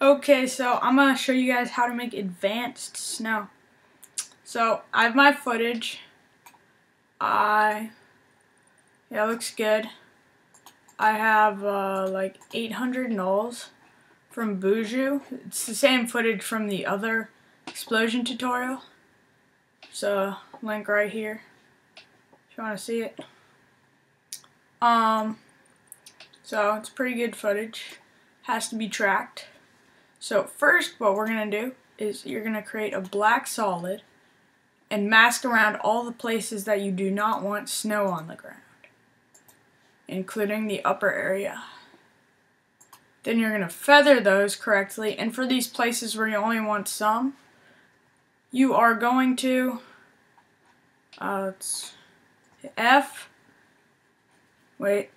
Okay, so I'm going to show you guys how to make advanced snow. So I have my footage. Yeah, it looks good. I have like 800 nulls from Buju. It's the same footage from the other explosion tutorial. So link right here if you want to see it. So it's pretty good footage. Has to be tracked. So first what we're going to do is you're going to create a black solid and mask around all the places that you do not want snow on the ground, including the upper area. Then you're going to feather those correctly, and for these places where you only want some, you are going to let's hit F. Wait.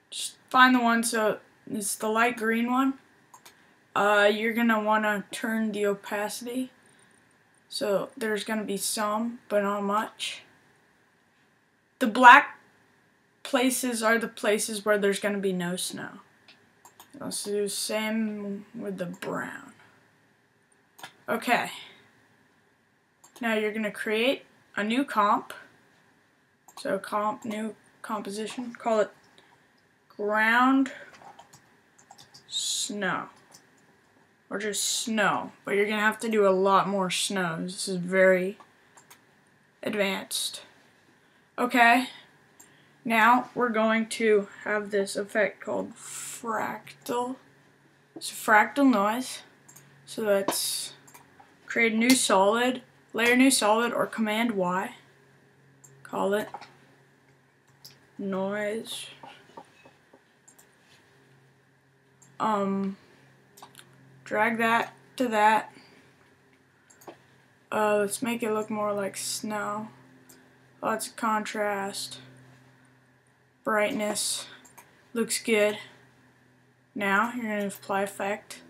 Just find the one, so it's the light green one. You're going to want to turn the opacity. So there's going to be some, but not much. The black places are the places where there's going to be no snow. Let's do the same with the brown. Okay. Now you're going to create a new comp. So comp, new composition. Call it ground snow. Or just snow. But you're going to have to do a lot more snows. This is very advanced. Okay. Now we're going to have this effect called Fractal. It's a fractal noise. So let's create a new solid, layer new solid, or Command Y. Call it noise. Drag that to that. Let's make it look more like snow. Lots of contrast. Brightness. Looks good. Now you're going to apply effect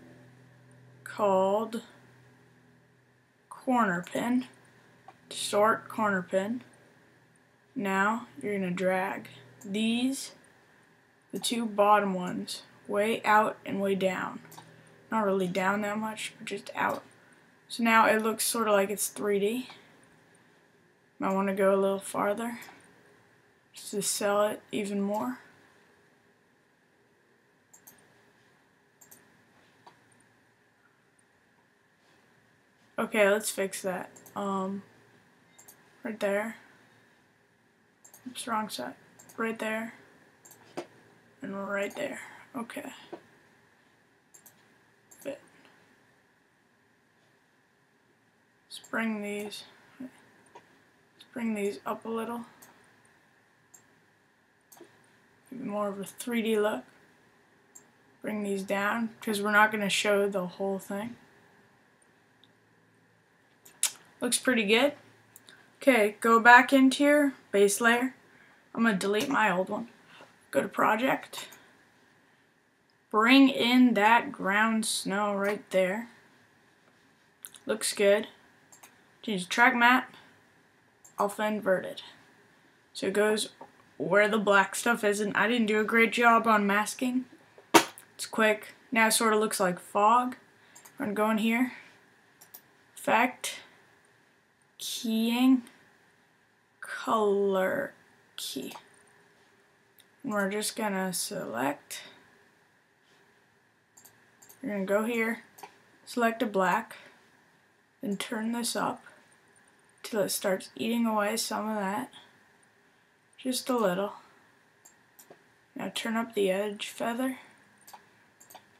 called corner pin. Distort corner pin. Now you're going to drag these, the two bottom ones, way out and way down. Not really down that much, but just out. So now it looks sort of like it's 3D. Might want to go a little farther just to sell it even more. Okay, let's fix that. Right there. Oops, wrong side. Right there. And right there. Okay. Fit. Let's bring these up a little. Give it more of a 3D look. Bring these down because we're not going to show the whole thing. Looks pretty good. Okay, go back into your base layer. I'm going to delete my old one. Go to project. Bring in that ground snow right there. Looks good. Change the track map. Alpha inverted. So it goes where the black stuff is, and I didn't do a great job on masking. It's quick. Now it sort of looks like fog. I'm going to go in here. Effect. Keying. Color key. And we're just going to select. You're going to go here. Select a black. Then turn this up till it starts eating away some of that. Just a little. Now turn up the edge feather.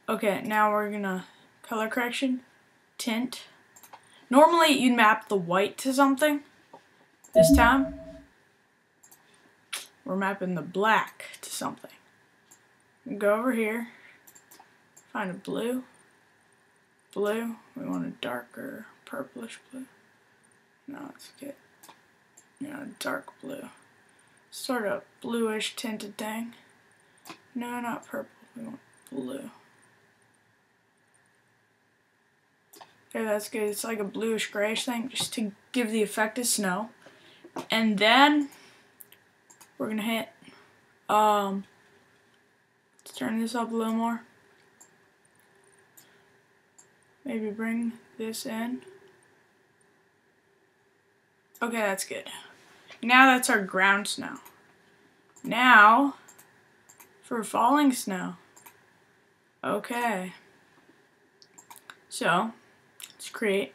Okay, now we're gonna color correction, tint. Normally you'd map the white to something. This time we're mapping the black to something. Go over here, find a blue. Blue, we want a darker purplish blue. No, let's get dark blue. Sort of bluish tinted thing. No, not purple. We want blue. Okay, that's good. It's like a bluish grayish thing, just to give the effect of snow. And then we're gonna hit. Let's turn this up a little more. Maybe bring this in. Okay, that's good. Now that's our ground snow. Now, for falling snow. Okay. So, let's create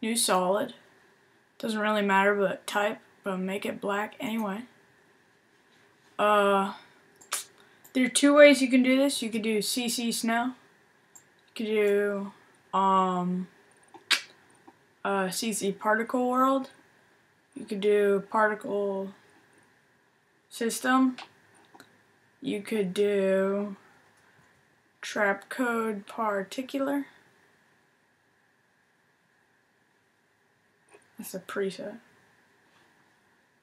new solid. Doesn't really matter, but type, but make it black anyway. There are two ways you can do this. You could do CC snow. You could do CC particle world. You could do particle system. You could do trap code particular. That's a preset.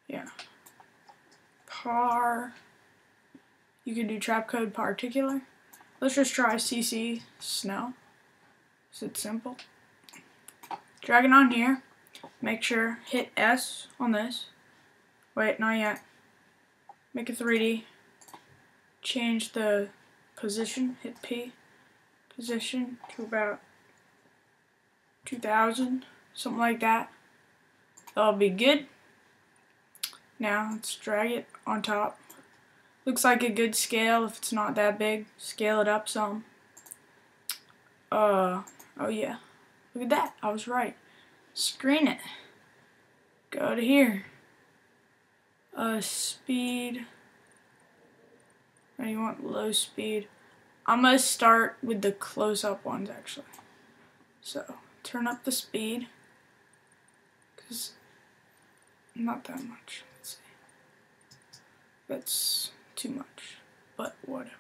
Yeah. You can do trap code particular. Let's just try CC snow. So it's simple. Drag it on here. Make sure, hit S on this. Wait, not yet. Make it 3D. Change the position, hit P. Position to about 2000, something like that. That'll be good. Now let's drag it on top. Looks like a good scale. If it's not that big, scale it up some. Oh yeah. Look at that. I was right. Screen it. Go to here. Speed. Oh, you want low speed. I'm gonna start with the close-up ones actually. So turn up the speed. Cause not that much. Let's see. That's too much. But whatever.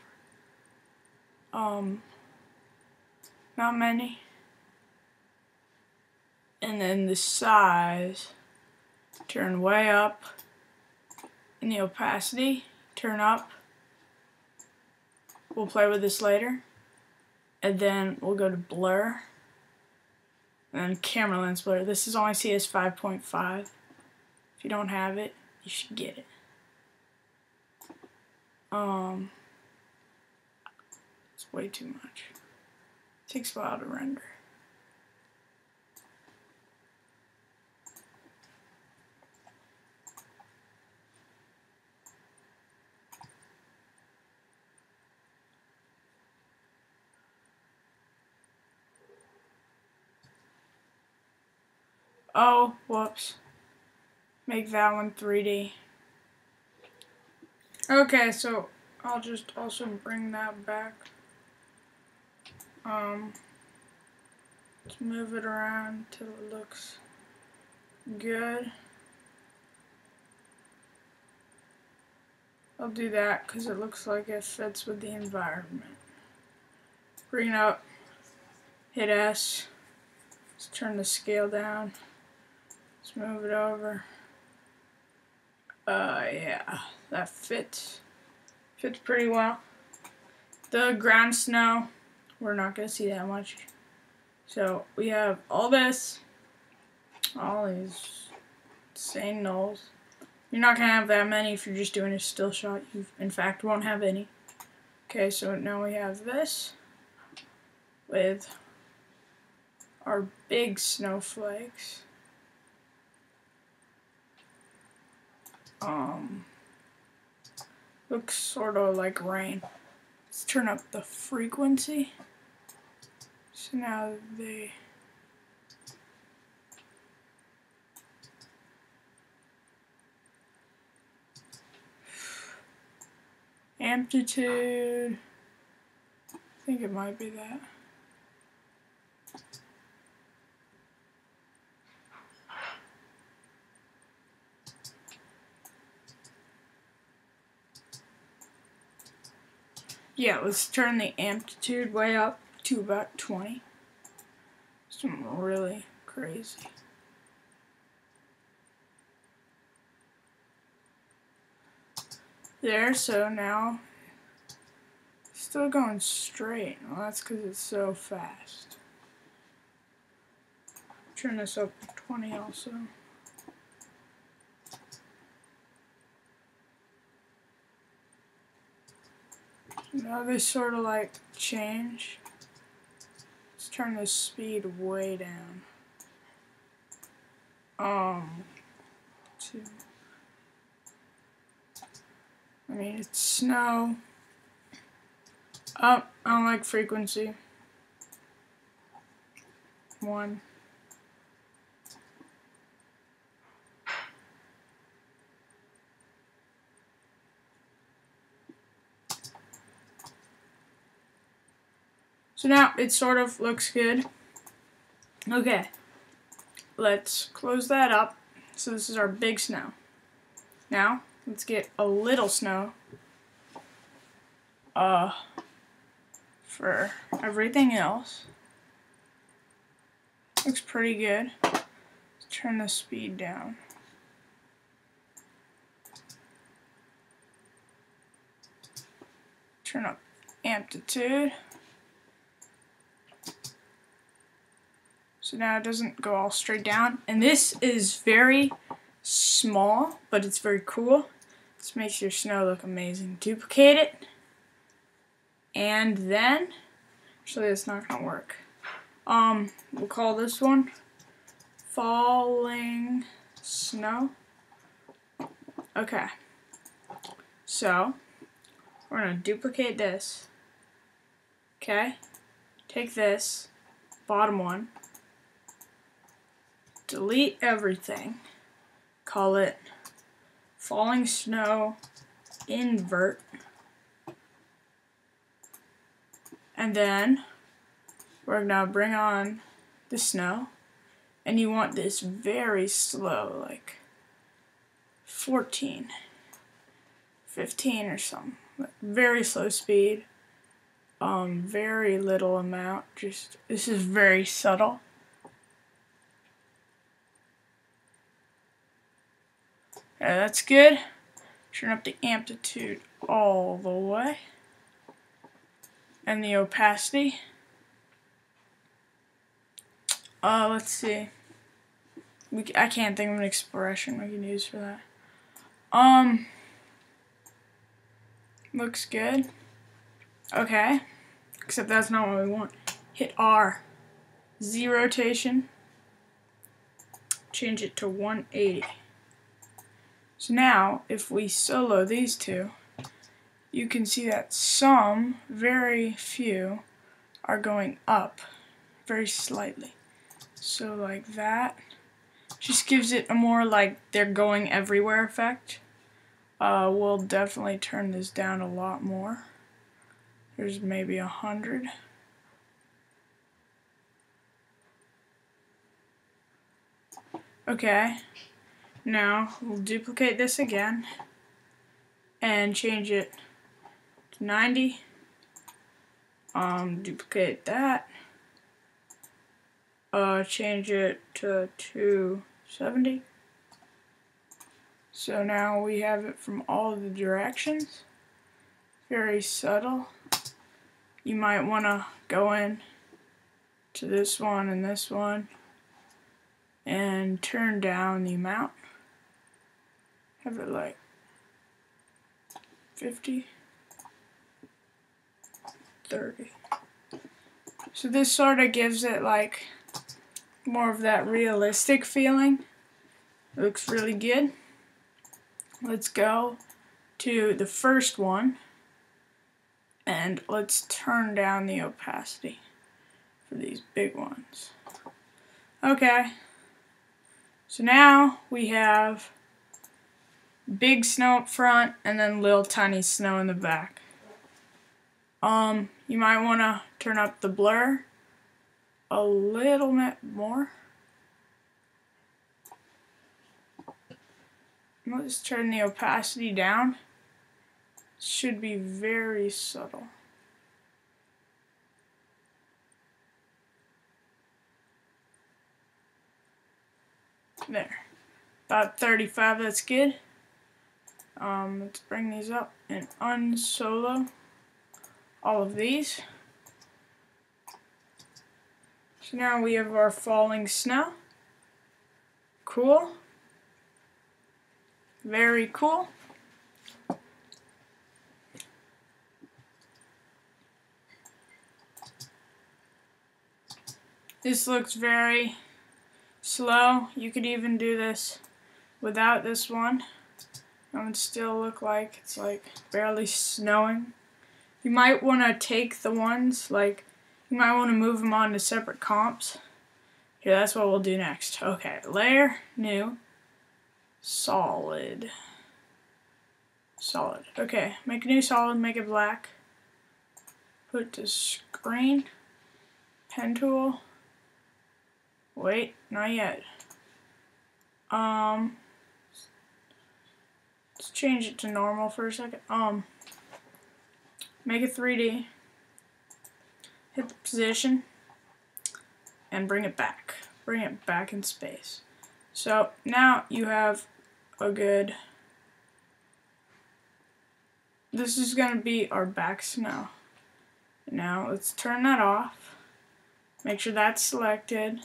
Not many. And then the size, turn way up. And the opacity, turn up. We'll play with this later. And then we'll go to blur. And then camera lens blur. This is only cs5.5. If you don't have it, you should get it. It's way too much. It takes a while to render. Oh, whoops. Make that one 3D. Okay, so I'll just also bring that back. Let's move it around till it looks good. I'll do that because it looks like it fits with the environment. Bring it up, hit S, let's turn the scale down, let's move it over. Yeah, that fits pretty well. The ground snow, we're not going to see that much. So we have all this, all these insane nulls. You're not going to have that many if you're just doing a still shot. You, in fact, won't have any. Okay, so now we have this with our big snowflakes. Looks sort of like rain. Let's turn up the frequency. So now they amplitude, I think it might be that. Yeah, let's turn the amplitude way up to about 20. Some really crazy. There, so now still going straight. Well, that's because it's so fast. Turn this up to 20 also. Now they sort of like change. Let's turn the speed way down. 2. I mean, it's snow. Oh, I don't like frequency. 1. So now it sort of looks good. Okay, let's close that up. So this is our big snow. Now, let's get a little snow for everything else. Looks pretty good. Let's turn the speed down. Turn up amplitude. So now it doesn't go all straight down. And this is very small, but it's very cool. This makes your snow look amazing. Duplicate it. And then, actually it's not gonna work. We'll call this one Falling Snow. Okay. So, we're gonna duplicate this. Okay. Take this, bottom one, delete everything, call it Falling Snow Invert, and then we're gonna bring on the snow, and you want this very slow, like 14, 15 or something, like very slow speed, very little amount, just, this is very subtle. Yeah, that's good. Turn up the amplitude all the way. And the opacity. Let's see. I can't think of an expression we can use for that. Looks good. Okay. Except that's not what we want. Hit R. Z rotation. Change it to 180. So now, if we solo these two, you can see that some, very few, are going up very slightly. So like that. Just gives it a more like they're going everywhere effect. We'll definitely turn this down a lot more. There's maybe 100. Okay. Now we'll duplicate this again and change it to 90. Duplicate that. Change it to 270. So now we have it from all the directions. Very subtle. You might want to go in to this one and turn down the amount. Have it like 50, 30. So this sort of gives it like more of that realistic feeling. It looks really good. Let's go to the first one and let's turn down the opacity for these big ones. Okay, so now we have big snow up front and then little tiny snow in the back. You might want to turn up the blur a little bit more. Let's turn the opacity down. Should be very subtle. There. About 35, that's good. Let's bring these up and unsolo all of these. So now we have our falling snow. Cool. Very cool. This looks very slow. You could even do this without this one. It would still look like it's like barely snowing. You might want to take the ones, like, you might want to move them on to separate comps. Here, that's what we'll do next. Okay, layer, new, solid. Solid. Okay, make a new solid, make it black. Put it to screen. Pen tool. Wait, not yet. Let's change it to normal for a second. Make it 3D. Hit the position. And bring it back. Bring it back in space. So now you have a good... This is going to be our back snow. Now let's turn that off. Make sure that's selected.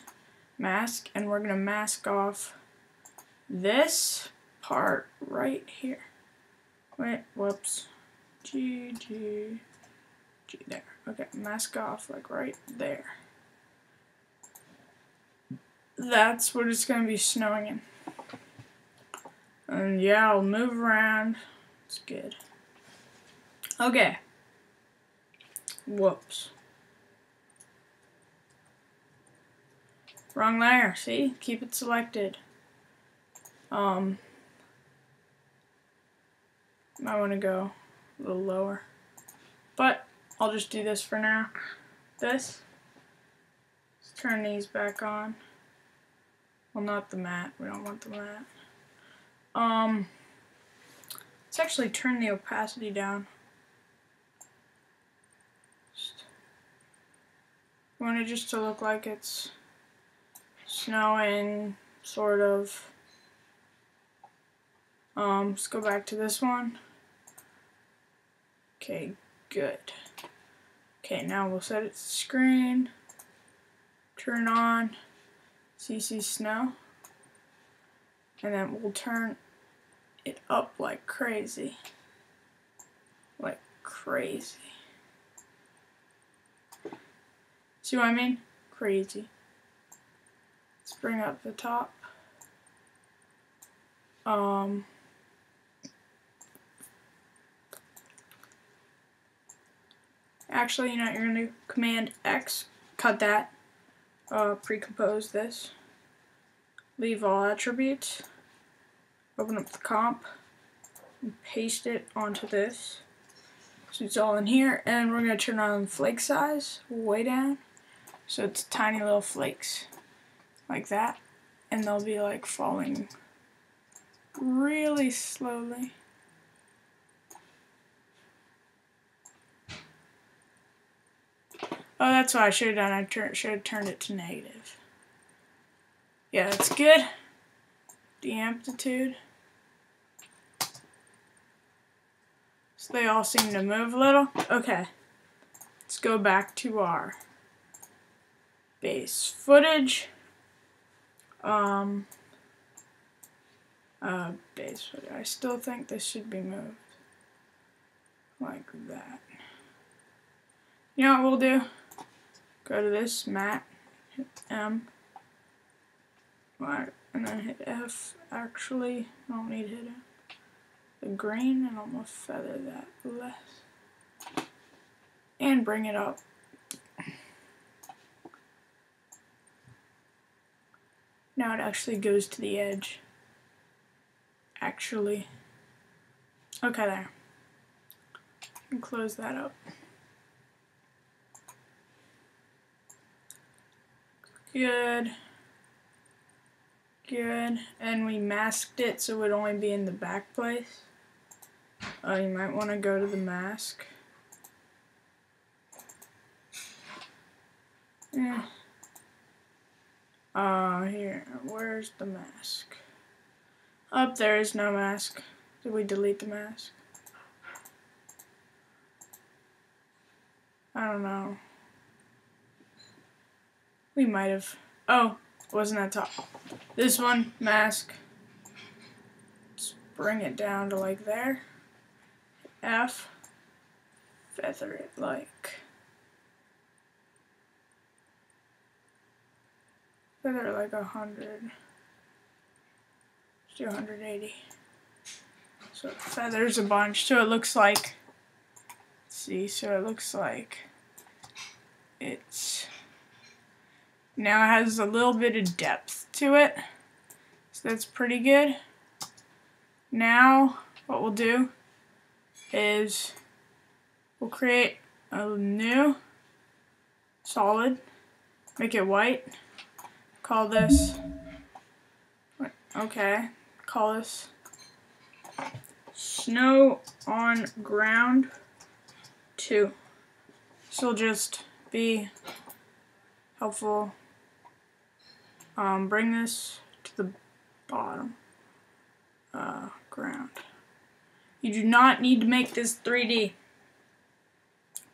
Mask. And we're going to mask off this part right here. Wait, whoops. G, there. Okay, mask off like right there. That's what it's going to be snowing in. And yeah, I'll move around. It's good. Okay. Whoops. Wrong layer. See? Keep it selected. Might want to go a little lower. But I'll just do this for now. This. Let's turn these back on. Well, not the matte. We don't want the matte. Let's actually turn the opacity down. You want it just to look like it's snowing, sort of. Let's go back to this one. Okay, good. Okay, now we'll set it to screen. Turn on CC Snow. And then we'll turn it up like crazy. Like crazy. See what I mean? Crazy. Let's bring up the top. Actually, you know, you're going to Command X, cut that, pre-compose this, leave all attributes, open up the comp, and paste it onto this. So it's all in here, and we're going to turn on flake size way down, so it's tiny little flakes, like that, and they'll be like falling really slowly. Oh, that's what I should have done. I should have turned it to negative. Yeah, that's good. The amplitude. So they all seem to move a little. Okay. Let's go back to our base footage. Base footage. I still think this should be moved. Like that. You know what we'll do? Go to this, matte, hit M, and then hit F. Actually, I don't need to hit M. The green, and I'm going to feather that less. And bring it up. Now it actually goes to the edge. Actually. Okay, there. And close that up. Good. Good. And we masked it so it would only be in the back place. You might want to go to the mask. Yeah. Here. Where's the mask? Up there is no mask. Did we delete the mask? I don't know. We might have. Oh, wasn't that top? This one, mask. Let's bring it down to like there. F. Feather it like. Feather like 100. Let's do 180. So it feathers a bunch, so it looks like, let's see, so it looks like it's, now it has a little bit of depth to it, so that's pretty good. Now, what we'll do is we'll create a new solid, make it white, call this, okay, call this Snow on Ground 2. This will just be helpful. Bring this to the bottom. Ground. You do not need to make this 3D.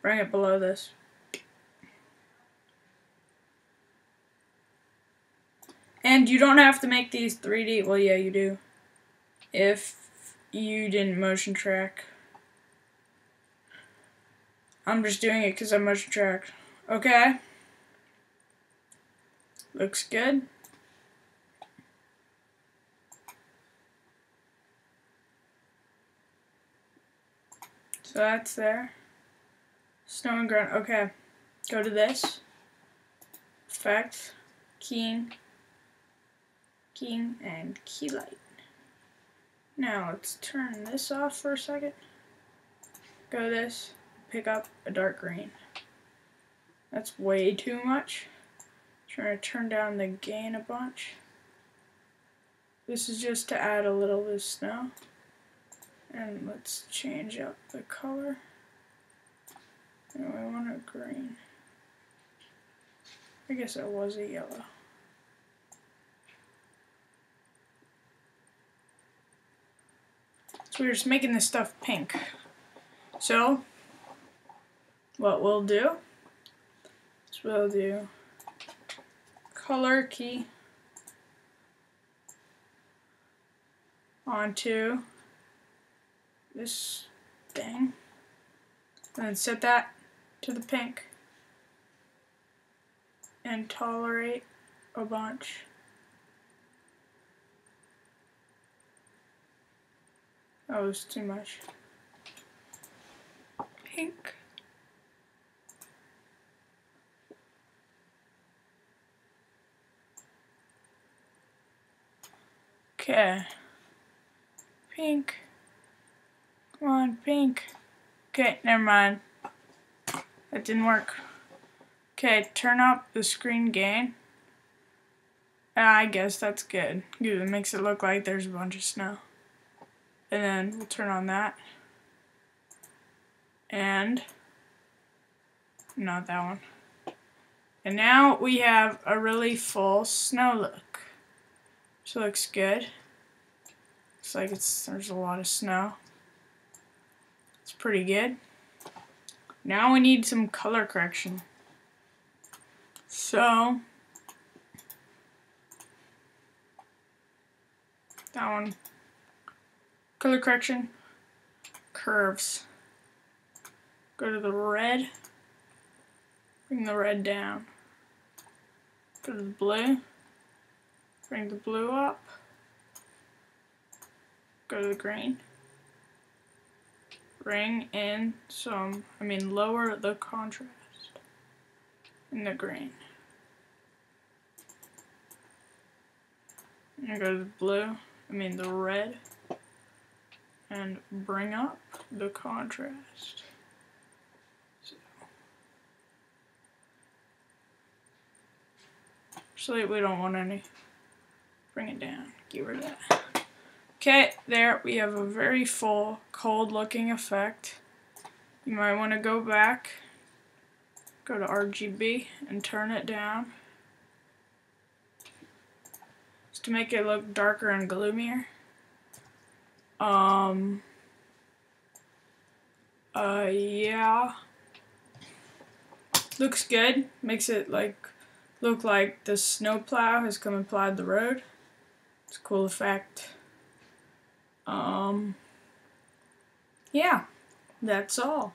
Bring it below this. And you don't have to make these 3D. Well, yeah, you do. If you didn't motion track. I'm just doing it because I motion tracked. Okay. Looks good. So that's there. Snow and ground. Okay. Go to this. Effect. Keying, and key light. Now let's turn this off for a second. Go to this. Pick up a dark green. That's way too much. Trying to turn down the gain a bunch. This is just to add a little bit of snow. And let's change up the color. And we want a green. I guess it was a yellow. So we're just making this stuff pink. So what we'll do is we'll do color key onto this thing, and then set that to the pink, and tolerate a bunch. That was too much. Pink. Okay. Pink. Come on, pink. Okay, never mind. That didn't work. Okay, turn up the screen gain. I guess that's good. It makes it look like there's a bunch of snow. And then we'll turn on that. And not that one. And now we have a really full snow look. So it looks good. Looks like there's a lot of snow. It's pretty good. Now we need some color correction. So that one. Color correction. Curves. Go to the red. Bring the red down. Go to the blue. Bring the blue up. Go to the green. Bring in lower the contrast in the green. And go to the the red, and bring up the contrast. Actually, we don't want any. Bring it down. Get rid of that. Okay, there we have a very full, cold looking effect. You might want to go back, go to RGB and turn it down just to make it look darker and gloomier. Yeah. Looks good. Makes it look like the snowplow has come and plowed the road. It's a cool effect. Yeah, that's all.